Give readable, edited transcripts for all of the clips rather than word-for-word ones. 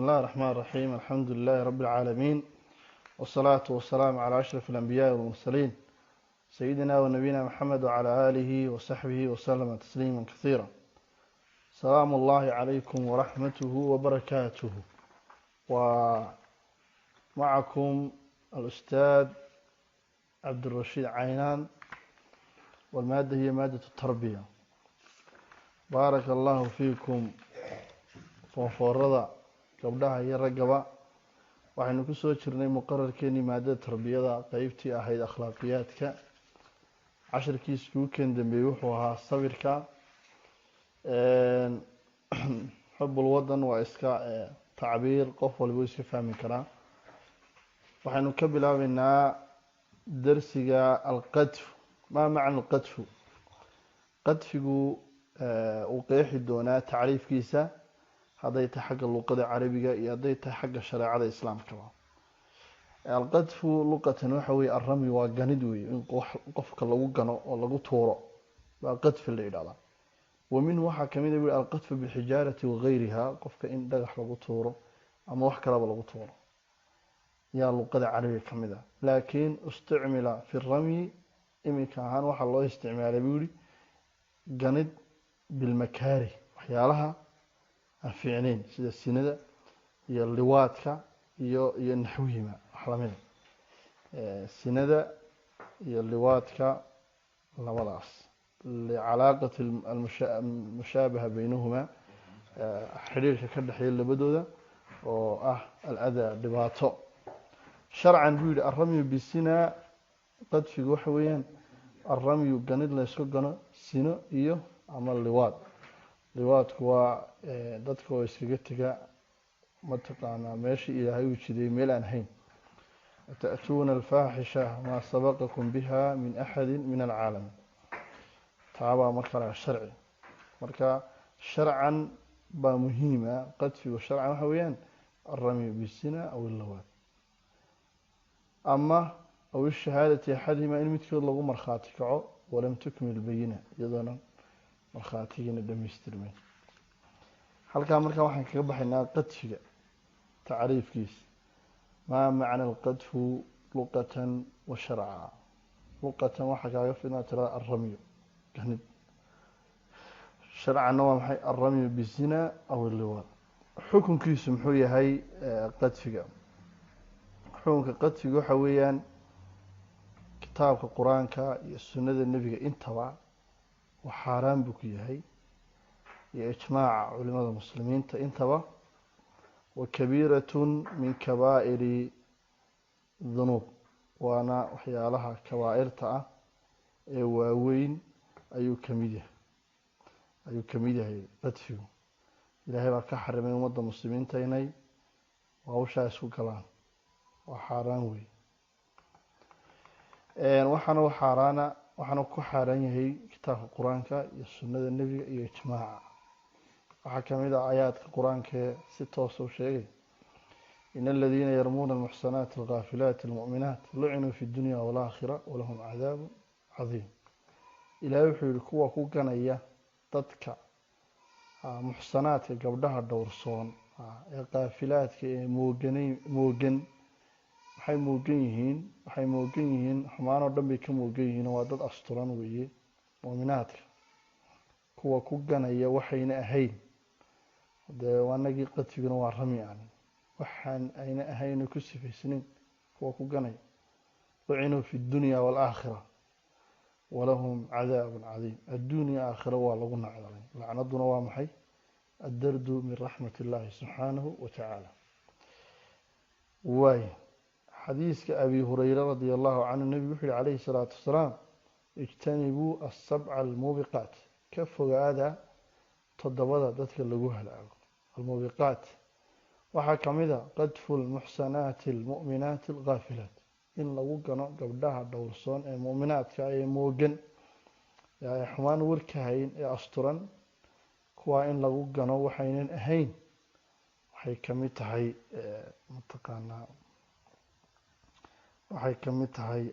الله الرحمن الرحيم. الحمد لله رب العالمين، والصلاة والسلام على أشرف الأنبياء والمرسلين سيدنا ونبينا محمد وعلى آله وصحبه وسلم تسليما كثيرا. سلام الله عليكم ورحمته وبركاته. ومعكم الأستاذ عبد الرشيد عينان، والمادة هي مادة التربية. بارك الله فيكم. فورada gabdhaha iyo ragaba waxaynu ku soo jirnay muqarrarkeeni maadada tarbiyada qaybtii ahayd akhlaaqiyadka. casharkiisku kan dambeeyay wuxuu ahaa sabirka. xubbul wadan waa iska tacbiir qof walba iska fahmi karaa. waxaynu ka bilaabaynaa darsiga alqadf. ma macna alqadf? qadfigu uu qeexi doonaa tacriifkiisa hadday tahay xagga luqada carabiga iyo hadday tahay xagga shareecada islaamkaba. alqadfu luqatan waxa weeye arrami, waa ganid weeye, in qofka lagu gano oo lagu tuuro baa qadfi la yidhahdaa. wa minhu waxaa kamid a alqadfu bilxijaarati wagayriha, qofka in dhagax lagu tuuro ama wax kalaba lagu tuuro yaa luqada carabiga kamid a. laakiin isticmila fi ramyi, iminka ahaan waxaa loo isticmaalay buu yihi ganid bilmakaari, waxyaalaha aan fiicnayn sida sinada iyo liwaadka iyo naxwihima wax lamida. sinada iyo liwaadka labadaas licalaaqati almushaabaha baynahuma, xiriirka ka dhexeeya labadooda oo ah aladaa, dhibaato. sharcan buu yihi alramyu bisina, qadfigu waxa weeyaan alramyu ganid laysku gano sino iyo ama liwaad. liwaadku waa dadka oo iskaga tega mataqaanaa meeshii ilaahay uu jiday meel aan hayn. ta'tuuna alfaaxisha maa sabaqakum biha min axadi min alcaalamiin. taabaa markaa sharci. marka sharcan baa muhiima. qadfigu sharcan waxa weeyaan alramyu bisina aw illiwaad, ama aw ishahaadati axadihima, in midkood lagu markhaati kaco walam tukmil bayina, iyadoona markhaatigiina dhamaystirmeen. halkaa markaa waxaan kaga baxaynaa qadfiga tacriifkiisa. maa macna alqadfu luqatan wa sharca? luqatan waxaa kaaga filan tirada alramyu, ganid. sharcanna waa maxay? alramyu bizina aw illiwaad. xukunkiisu muxuu yahay qadfiga? xukunka qadfiga waxa weeyaan kitaabka qur-aanka iyo sunnada nebiga intaba waa xaaraan buu ku yahay, iyo ijmaaca culimada muslimiinta intaba. wa kabiiratun min kabaa'iri dunuub, waana waxyaalaha kabaa'irta ah ee waaweyn ayuu kamid yahay qadfigu. ilaahay baa ka xarimay ummadda muslimiinta inay hawshaa isku galaan. waa xaaraan wey. waxaana ku xaaraan yahay kitaabka qur-aanka iyo sunnada nebiga iyo ijmaaca. waxaa kamid ah aayaadka qur-aanka si toosa u sheegay in aladiina yarmuuna almuxsanaati alghaafilaati almu'minaat lucinuu fi dunya waalaakhira walahum cadaabu cadiim. ilaahay wuxuu yihi kuwa ku ganaya dadka muxsanaadka, gabdhaha dhowrsoon ee kaafilaadka ee moogan. waxay moogan yihiin xumaan oo dhan bay ka moogan yihiin. waa dad asturan weeye mu'minaadka. kuwa ku ganaya waxayna ahayn, dee waanagii qadfiguna waa rami aan waxaan ayna ahayn ku sifaysnayn. kuwa ku ganaya lucinuu fi dunya waalaakhira walahum cadaabun cadiim. adduunya aakhira waa lagu nacdalay. lacnaduna waa maxay? addardu min raxmat illaahi subxaanahu wa tacaala. waay xadiiska abi hurayra radi allahu canhu, nebigu wuxuu yihi calayhi salaatu wasalaam ijtanibuu asabca almuubiqaat, ka fogaada toddobada dadka lagu halaago. almuubiqaat waxaa kamid a qadfu lmuxsanaati almu'minaati alghaafilaat, in lagu gano gabdhaha dhowrsoon ee mu'minaadka ee moogan, ee xumaan warka hayn, ee asturan. kuwaa in lagu gano waxaynan ahayn waxay kamid tahay mataqaanaa waxay kamid tahay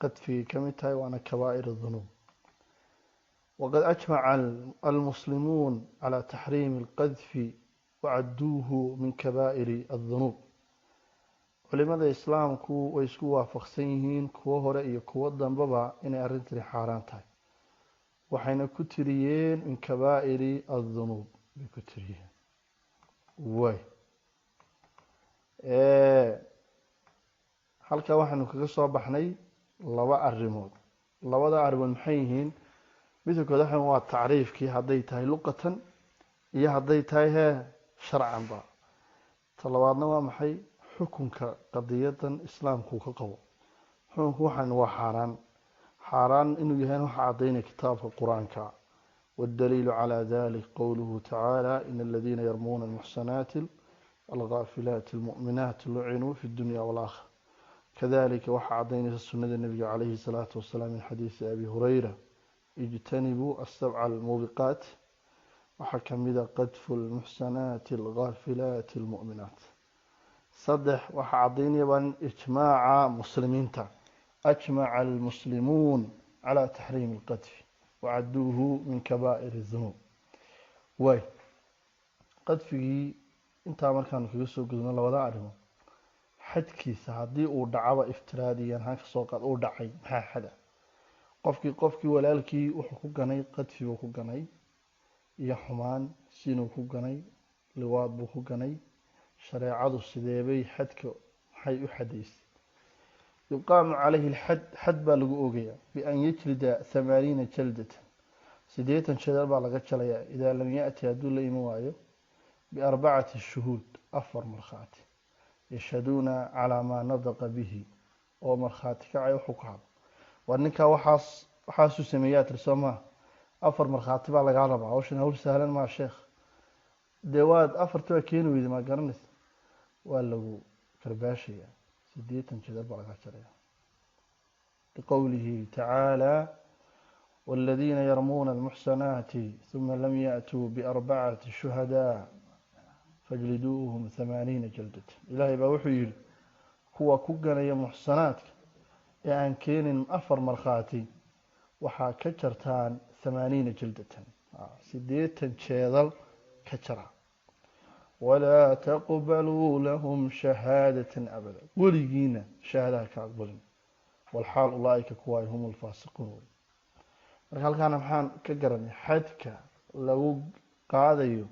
qadfigay kamid tahay, waana kabaa'ir dunuub. waqad ajmaca almuslimuun calaa taxriimi alqadfi وعدوه من كبائر الذنوب. culimada islaamku way isku waafaqsan yihiin kuwa hore iyo kuwa dambaba inay arintani xaaraan tahay, waxayna ku tiriyeen min kabaa'iri addunuub bay ku tiriyeen. way halkaa waxaanu kaga soo baxnay laba arrimood. labada arrimood maxay yihiin? midda koowaad waa tacriifkii, hadday tahay luqatan iyo hadday tahay sharcanba. ta labaadna waa maxay? xukunka qadiyadan islaamku ka qabo. xukunku waxaan waa xaaraan inuu yahay waxa cadaynaya kitaabka quraanka. والدليل على ذلك قوله تعالى إن الذين يرمون المحصنات الغافلات المؤمنات لعنوا في الدنيا والآخرة. كذلك وحى عدين السنة النبي عليه الصلاة والسلام من حديث أبي هريرة اجتنبوا السبع الموبقات وحكم إذا قذف المحصنات الغافلات المؤمنات. صدح وحى عدين يبان إجماع مسلمين أجمع المسلمون على تحريم القذف وعدوه من كبائر الذنوب. واي قذفي انت مركان في سو قدنا لا ودا ارimo xadkiisa hadii uu dhacaba iftiraadiyan halka soo qaad uu dhacay maxaa xada qofkii walaalkii wuxuu ku ganay qadfi uu ku ganay iyo xumaan siinuu ku ganay liwaad buu ku ganay shareecadu sideebay xadka waxay u xadeysay يقام عليه الحد حد بالغوغيا بأن يجلد 80 جلدة سديتا شدال بالغا جليا إذا لم يأتي هدو ليموايو بأربعة الشهود أفر مرخات يشهدون على ما نطق به ومرخات كعي وحكام وأنك وحاسو سميات رسوما أفر مرخات بالغا ربع وشن هول سهلا مع الشيخ دواد أفر توكينو إذا ما قرنس واللغو كرباشية سديتا شدال بالغا جليا لقوله تعالى والذين يرمون المحصنات ثم لم يأتوا بأربعة شهداء فاجلدوهم 80 جلدة. إلهي بوحيل هو كوغانا يا محصنات يعني كين أفر مرخاتي وحا كجرتان 80 جلدة سديتا شيضل كجرا ولا تقبلوا لهم شهادة أبدا وليقينا شهادة كأقبلين والحال أولئك كواي هم الفاسقون. halkaan waxaan ka garanay xadka lagu qaadayo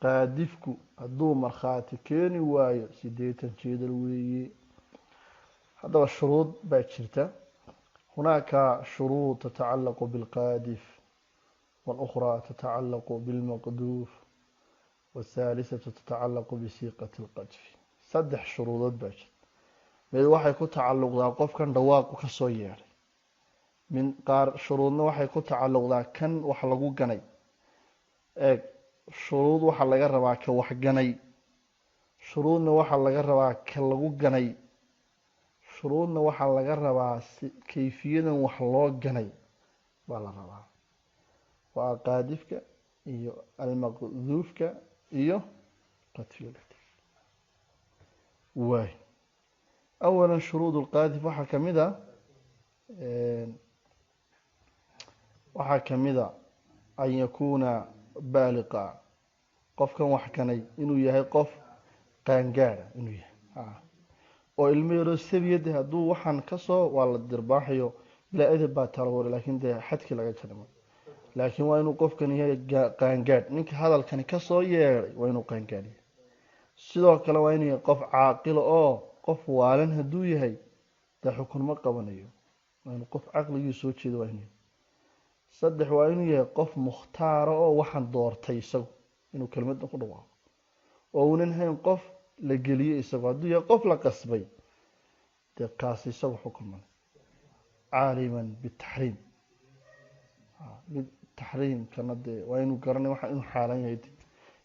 qaadifku haduu marxaati keeni waayo 80 jeedal weeye. hadaba shuruud baa jirta. هناك شروط تتعلق بالقاذف والأخرى تتعلق بالمقذوف والثالثة تتعلق بصيغة القذف. صدح شروطات baa jirta. mid waxay ku tacalluqdaa qofkan dhawaaqo ka soo yeeray من قار شروطنا waxay ku tacalluqdaa kan wax lagu ganay shuruud waxa laga rabaa ka wax ganay shuruudna waxa laga rabaa ka lagu ganay shuruudna waxa laga rabaa kayfiyadan wax loo ganay baa la rabaa waa qaadifka iyo almaqdhuufka iyo qadfiga. way أولا شروط القاذف waxa kamida waxaa kamida an yakuuna baaliqa qofkan wax kanay inuu yahay qof qaangaara inuu yahay oo ilmo yaro sabiyada haduu waxan ka soo waa la dirbaaxayo bila edeb baa talawar laakiin de xadki laga jarmo laakiin waa inuu qofkan yahay qaangaar ninka hadalkan ka soo yeeray waa inuu qaangaar yahay. sidoo kale waa inuu qof caaqil oo qof waalan haduu yahay da xukun ma qabanayo waa inuu qof aqligiisu soo jeedo waa inuu صدح وإنه يقف مختار أو واحد دورتي يسوي إنه كلمة نقطة وإنه يقف لجلية يسوي ده يقف لقصبي تقاس يسوي حكما عالما بالتحريم بالتحريم كند وإنه قرني واحد إنه حالا يدي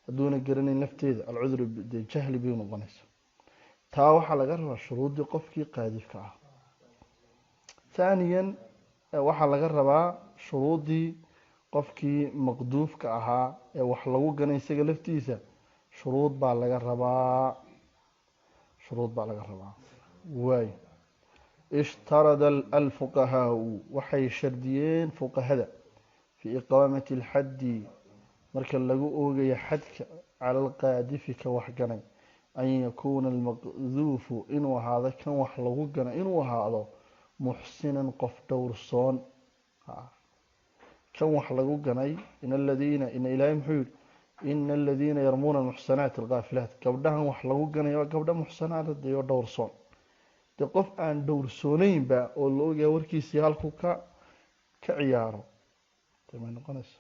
دون قرني نفتي العذر بالجهل بيوم الغنيس تاوح على جرب الشروط يقف كي قاذف كعه. ثانيا waxaa laga rabaa shuruudii qofkii maqduufka ahaa ee wax lagu ganay isaga laftiisa shuruud baa laga rabaa way ishtarada الفقهاء waxay shardiyeen fuqahada fi iqamati الحد marka lagu oogaya xadka cala alqaadifi ka wax ganay an yakuuna almaqduufu inuu ahaado kan wax lagu gana inuu ahaado muxsinan qof dhowrsoon kan wax lagu ganay in ilaahay muxuu yidhi ina aladiina yarmuuna almuxsanaati alghaafilaat gabdhahan wax lagu ganaya waa gabdha muxsanaad iyo dhowrsoon dee qof aan dhowrsooneynba oo la ogaya warkiisii halkuu ka ciyaaro may noqonaysa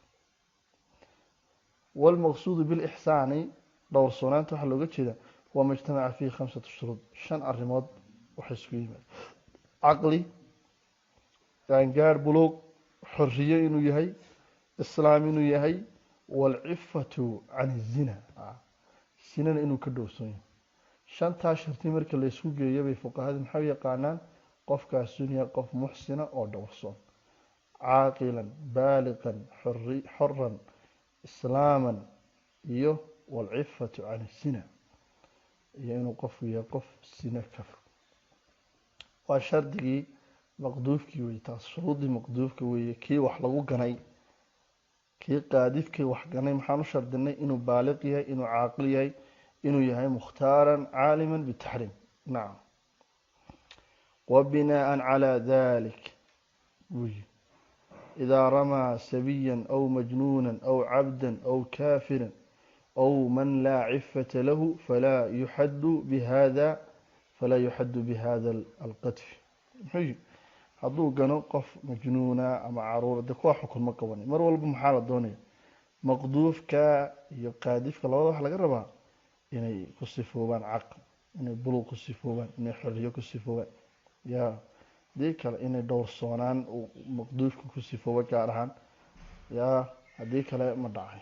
walmaqsuudu bilixsaani dhowrsoonaanta waxaa looga jeeda waa majtamaca fiihi 5 shuruud 5 arrimood waxay isku yimaad caqli gaangaar buluuq xorriye inuu yahay islaam inuu yahay walcifatu can izina sinana inuu ka dhowrsoon yahay 5taa sharti marka la isku geeyo bay fuqahadu maxay u yaqaanaan qofkaas sunniya qof muxsina oo dhowrsoon caaqilan baaliqan xoran islaaman iyo walcifatu can izina iyo inuu qofku yahay qof sina ka fog waa shardigii maqduufkii wey taas shuruudii maqduufka weeye kii wax lagu ganay kii qaadifkii wax ganay maxaan u shardinay inuu baaliq yahay inuu caaqil yahay inuu yahay mukhtaaran caaliman bitaxriim nacam wabinaءa calى dalik buyi idaa ramaa sabiya aw majnuuna aw cabda aw kaafira aw man laa cifata lahu falaa yuxadu bihada alqadfi muxuu hadduu gano qof majnuuna ama caruura dee kuwa xukun ma qabanay mar walba maxaa la doonaya maqduufka iyo qaadifka labada waxa laga rabaa inay ku sifoobaan caql inay buluq ku sifoobaan inay xorriyo ku sifoobaan ya hadii kale inay dhowrsoonaan uu maqduufka ku sifooba gaar ahaan ya haddii kale ma dhacay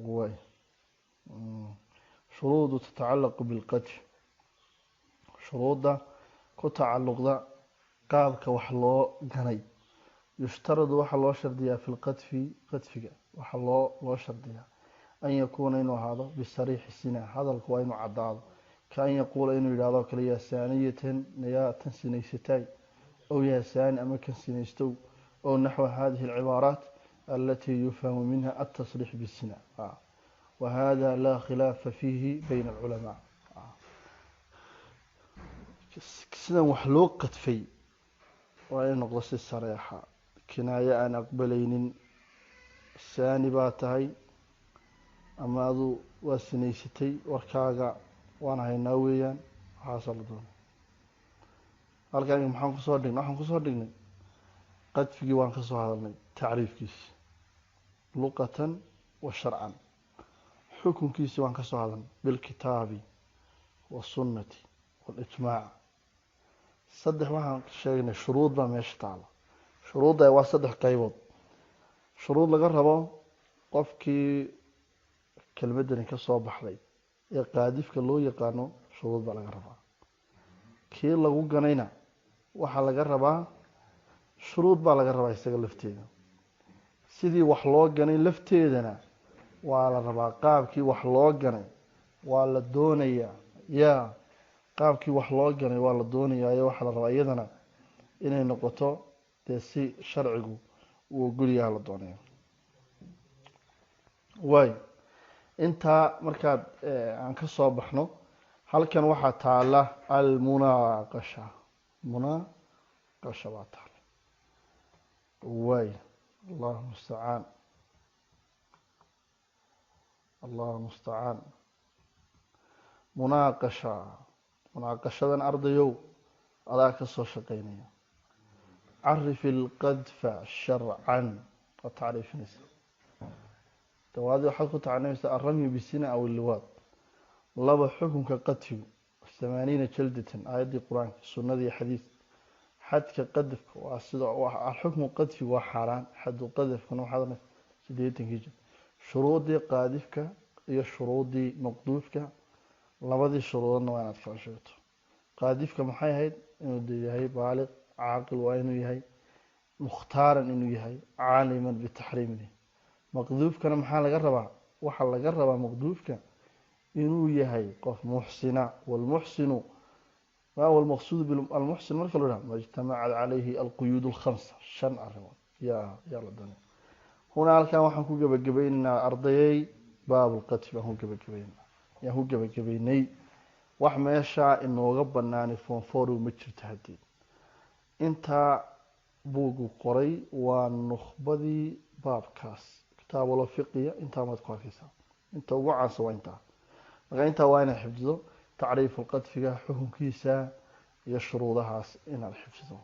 way shuruudu tatacalaqu bilqadfi shuruudda ku tacalluqda qaabka wax loo ganay yushtaradu waxaa loo shardiyaa fi lqadfi qadfiga waxaa loo shardiyaa an yakuuna inuu ahaado bisariixi sina hadalku waa inuu caddaado ka an yaquula inuu yidhahdo kale yaa saaniyatan yaa tan sinaysatay ow yaa saani ama kan sinaystow ow naxwa hadihi alcibaaraat alatii yufhamu minha altasriix bisina وهذا لا خلاف فيه بين العلماء سيدا وحلو قدفي وإن نقص الصريحة كناية أن أقبلين الثاني باتهي أما ذو واسنيستي وركاغا وانا هاي ناويا حاصل دون halkan maxaan ku soo dhignay waxaan ku soo dhignay qadfigi waan ka soo hadalnay taariifkiisa luqatan wa shar'an xukunkiisa waan ka soo hadalnay bil kitaabi wa sunnati wal ijmaac saddex waxaan sheegnay shuruud baa meesha taala shuruudda waa saddex qaybood shuruud laga rabo qofkii kelmadani ka soo baxday ee qaadifka loo yaqaano shuruud baa laga rabaa kii lagu ganayna waxaa laga rabaa shuruud baa laga rabaa isaga lafteeda sidii wax loo ganay lafteedana waa la rabaa qaabkii wax loo ganay waa la doonayaa qaabkii wax loo ganay waa la doonayaa waxaa la rabaa iyadana inay noqoto dee si sharcigu uu ogolyaha la doonaya waay intaa markaad aan ka soo baxno halkan waxaa taala almunaaqasha baa taala waay allahu mustacaan munaaqashadan ardayow adaa ka soo shaqeynaya carif ilqadfa sharcan waa tacriifinaysa dawaadi waxaad ku tacnimaysaa alramyu bisina aw illiwaad laba xukunka qadfigu 80 jaldatan aayaddii qur-aanka sunnadii xadiis xadka qadafka waa sida xukmu qadfigu waa xaaraan xadu qadafkana waxaad 80 jald shuruudii qaadifka iyo shuruudii maqduufka labadii shuruudna waa inaad kala sheegto qaadifka maxay ahayd inuu yahay baaliq caaqil waa inuu yahay mukhtaaran inuu yahay caaliman bitaxriimihi maqduufkana maxaa laga rabaa waxaa laga rabaa maqduufka inuu yahay qof muxsina walmuxsinu ما هو المقصود بالمحسن مركل ما اجتمعت عليه القيود الخمسة شن أرمون يا لدني هنا كان وحن كوجا بجبين أرضي باب القتل هو جبين يا هو جبيني وحما يشاء إنه ربنا نفون فورو متر تهديد انت بوغو قري ونخبدي باب كاس كتاب ولا فقيه انت ما تقرا كيسا انت وعا سو انت انت وانا حفظه تعريف القد فيها حكم كيسا يا شروطها ان الحفظه